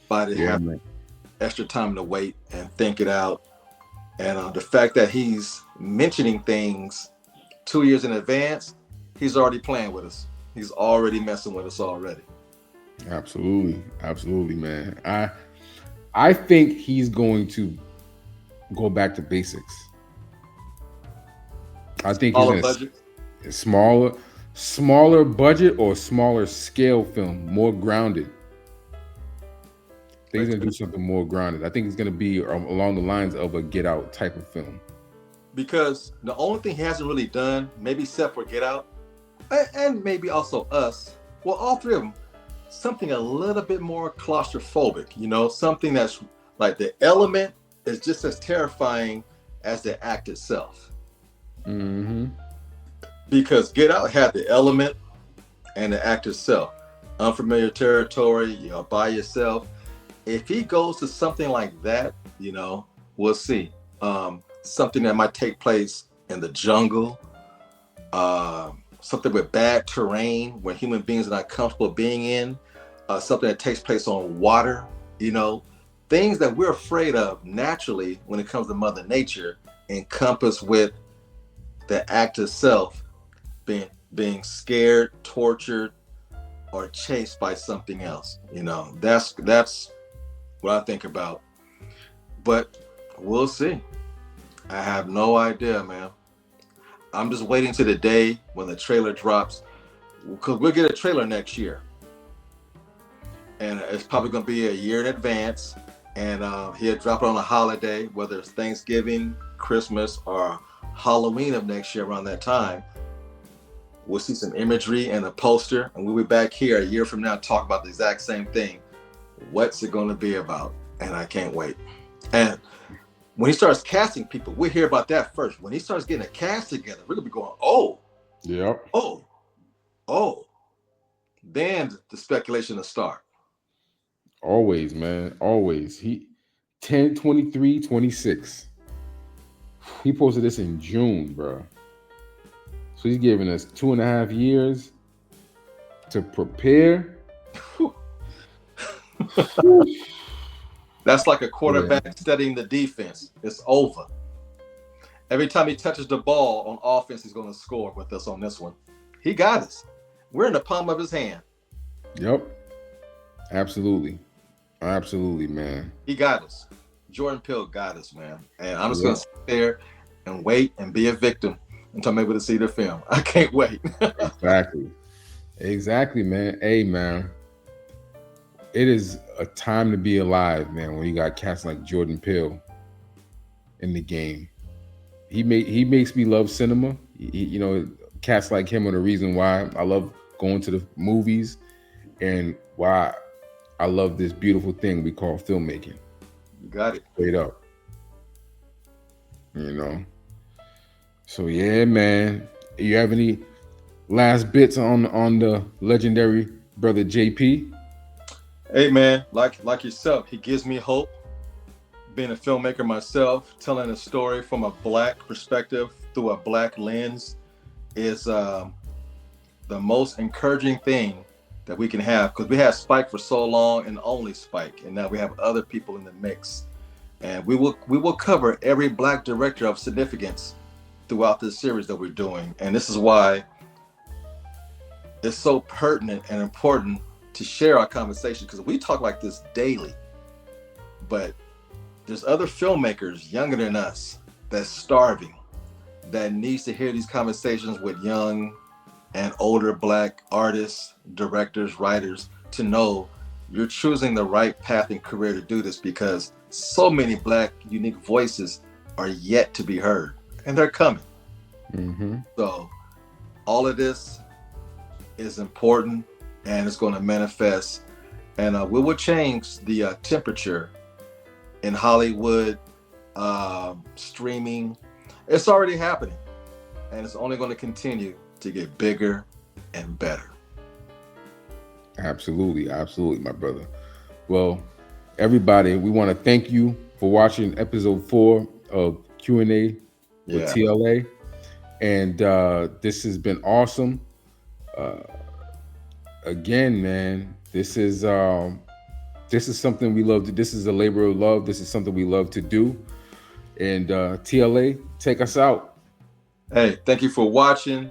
By having extra time to wait and think it out. And the fact that he's mentioning things 2 years in advance, he's already playing with us. He's already messing with us already. Absolutely, man. I think he's going to go back to basics. I think smaller budget. Smaller budget or smaller scale film, more grounded. I think he's gonna do something more grounded. I think it's gonna be along the lines of a Get Out type of film. Because the only thing he hasn't really done, maybe except for Get Out, and maybe also Us, well, all three of them, something a little bit more claustrophobic, something that's like the element is just as terrifying as the act itself. Mm-hmm. Because Get Out had the element and the act itself. Unfamiliar territory, by yourself. If he goes to something like that, we'll see. Something that might take place in the jungle, something with bad terrain where human beings are not comfortable being in, something that takes place on water, things that we're afraid of naturally when it comes to Mother Nature, encompassed with the act itself being scared, tortured, or chased by something else. That's what I think about. But we'll see. I have no idea, man. I'm just waiting to the day when the trailer drops, because we'll get a trailer next year. And it's probably going to be a year in advance. And he'll drop it on a holiday, whether it's Thanksgiving, Christmas, or Halloween of next year around that time. We'll see some imagery and a poster, and we'll be back here a year from now talk about the exact same thing. What's it going to be about? And I can't wait. And when he starts casting people, we'll hear about that first. When he starts getting a cast together, we're going to be going, oh. Yep. Oh. Then the speculation will start. Always, man. Always. 10/23/26. He posted this in June, bro. So he's giving us 2.5 years to prepare. That's like a quarterback studying the defense. It's over. Every time he touches the ball on offense, he's going to score with us on this one. He got us. We're in the palm of his hand. Yep. Absolutely. Absolutely, man. He got us. Jordan Peele got us, man. And I'm just going to sit there and wait and be a victim until I'm able to see the film. I can't wait. Exactly, man. Hey, man. It is a time to be alive, man, when you got cats like Jordan Peele in the game. He makes me love cinema. Cats like him are the reason why I love going to the movies and why I love this beautiful thing we call filmmaking. You got it. Straight up. So yeah, man. You have any last bits on the legendary brother JP? Hey man, like yourself, he gives me hope. Being a filmmaker myself, telling a story from a Black perspective through a Black lens is the most encouraging thing that we can have, because we had Spike for so long and only Spike, and now we have other people in the mix, and we will cover every Black director of significance throughout this series that we're doing. And this is why it's so pertinent and important to share our conversation, because we talk like this daily, but there's other filmmakers younger than us that's starving, that needs to hear these conversations with young and older Black artists, directors, writers, to know you're choosing the right path and career to do this, because so many Black unique voices are yet to be heard, and they're coming. Mm-hmm. So all of this is important, and it's going to manifest, and we will change the temperature in Hollywood, streaming. It's already happening, and it's only going to continue to get bigger and better. Absolutely, my brother. Well, everybody, we want to thank you for watching episode 4 of Q&A with TLA, and this has been awesome. Again, man, this is something we love to. This is a labor of love. This is something we love to do. And TLA, take us out. Hey, thank you for watching.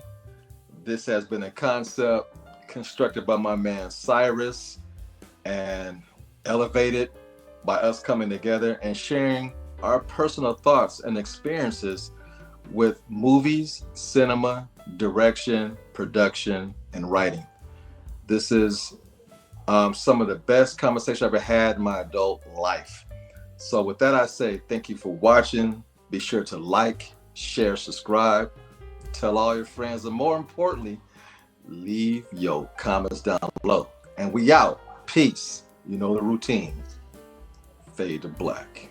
This has been a concept constructed by my man Cyrus and elevated by us coming together and sharing our personal thoughts and experiences with movies, cinema, direction, production, and writing. This is some of the best conversation I've ever had in my adult life. So with that, I say thank you for watching. Be sure to like, share, subscribe, tell all your friends, and more importantly, leave your comments down below. And we out. Peace. You know the routine. Fade to black.